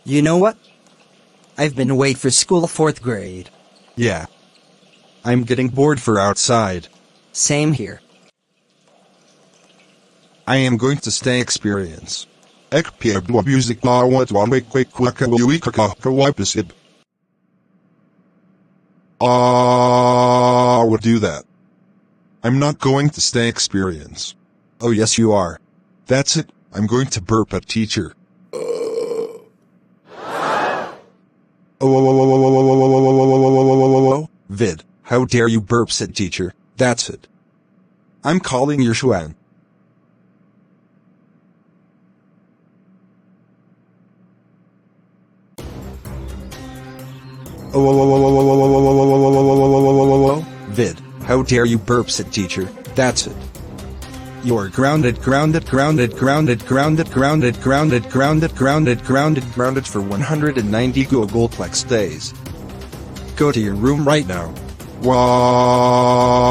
You know what? I've been away for school 4th grade. Yeah. I'm getting bored for outside. Same here. I am going to stay experience. Music what would do that. I'm not going to stay experience. Oh yes you are. That's it, I'm going to burp at teacher. Vid, how dare you burps at teacher, that's it. I'm calling your Xuan. Vid, how dare you burps at teacher, that's it. You're grounded for 190 Googleplex days. Go to your room right now. Wow.